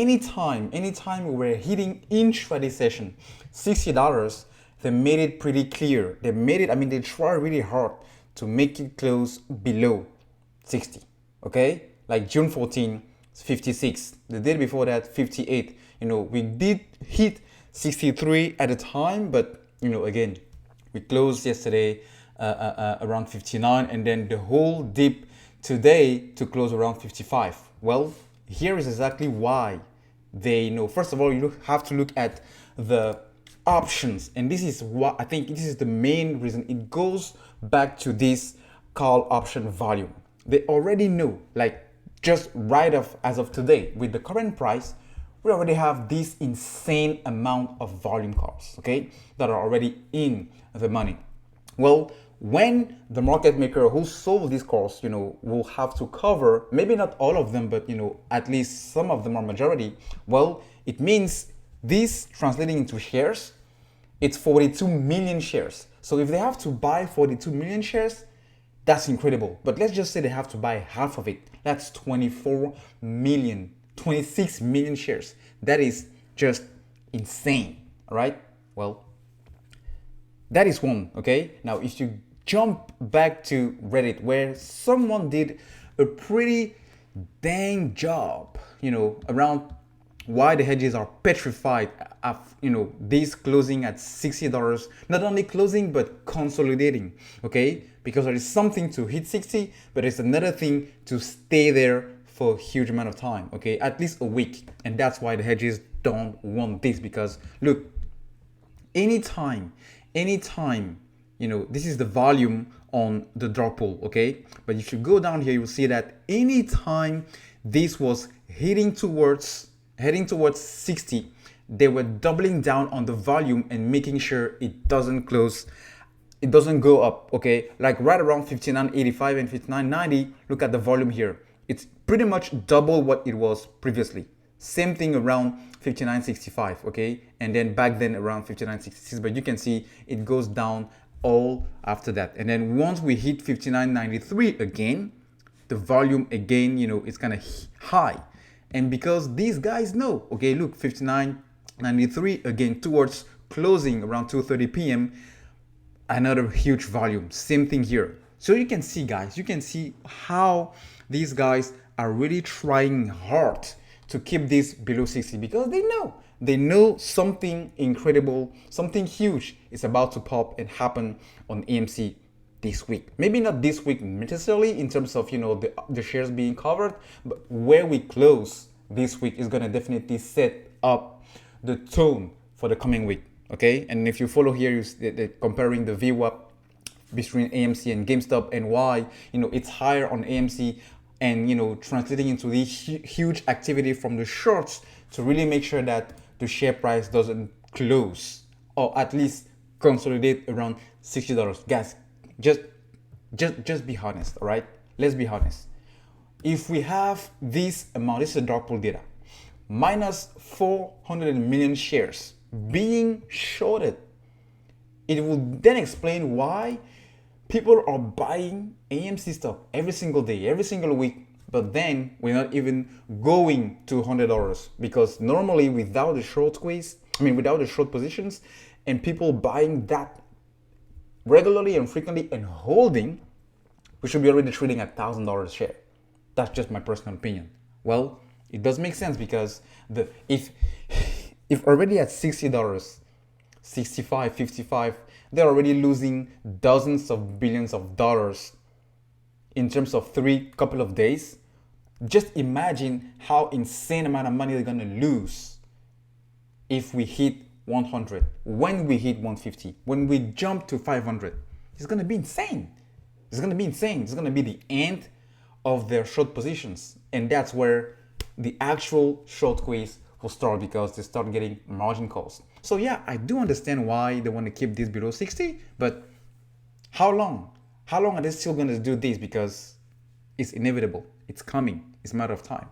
anytime we're hitting intraday session $60, they made it pretty clear. They made it, I mean, they try really hard to make it close below 60. Okay, like June 14, 56. The day before that, 58. We did hit 63 at a time, but again, we closed yesterday around 59, and then the whole dip today to close around 55. Well, here is exactly why they know. First of all, you have to look at the options, and this is what I think this is the main reason. It goes back to this call option volume. They already know, like just right off as of today, with the current price, we already have this insane amount of volume calls, okay, that are already in the money. Well, when the market maker who sold these calls, will have to cover, maybe not all of them, but at least some of them are majority. Well, it means this translating into shares, it's 42 million shares. So if they have to buy 42 million shares, that's incredible. But let's just say they have to buy half of it. That's 24 million, 26 million shares. That is just insane, all right? Well, that is one, okay? Now, if you jump back to Reddit, where someone did a pretty dang job, around why the hedges are petrified of, this closing at $60, not only closing, but consolidating, okay? Because there is something to hit 60, but it's another thing to stay there for a huge amount of time, okay? At least a week. And that's why the hedges don't want this, because look, anytime, this is the volume on the dark pool, okay? But if you go down here, you will see that anytime this was heading towards 60, they were doubling down on the volume and making sure it doesn't go up, okay? Like right around 59.85 and 59.90, look at the volume here. It's pretty much double what it was previously. Same thing around 59.65, okay? And then back then around 59.66, but you can see it goes down all after that. And then once we hit 59.93 again, the volume again, is kind of high. And because these guys know, okay, look, 59.93 again towards closing around 2:30 p.m., another huge volume. Same thing here. So you can see, guys, how these guys are really trying hard to keep this below 60, because they know something incredible, something huge is about to pop and happen on AMC this week. Maybe not this week necessarily in terms of the shares being covered, but where we close this week is going to definitely set up the tone for the coming week. Okay, and if you follow here, they're comparing the VWAP between AMC and GameStop, and why it's higher on AMC, and translating into this huge activity from the shorts to really make sure that the share price doesn't close or at least consolidate around $60. Guys, just be honest, all right? Let's be honest. If we have this amount, this is a dark pool data, minus 400 million shares being shorted, it will then explain why people are buying AMC stock every single day, every single week, but then we're not even going to $100, because normally without the short squeeze, without the short positions and people buying that regularly and frequently and holding, we should be already trading at $1,000 a share. That's just my personal opinion. Well, it does make sense, because if already at $60, 65, 55, they're already losing dozens of billions of dollars in terms of couple of days. Just imagine how insane amount of money they're gonna lose if we hit 100, when we hit 150, when we jump to 500. It's gonna be insane. It's gonna be the end of their short positions, and that's where the actual short squeeze will start, because they start getting margin calls. So yeah, I do understand why they want to keep this below 60, but how long? How long are they still going to do this? Because it's inevitable. It's coming. It's a matter of time.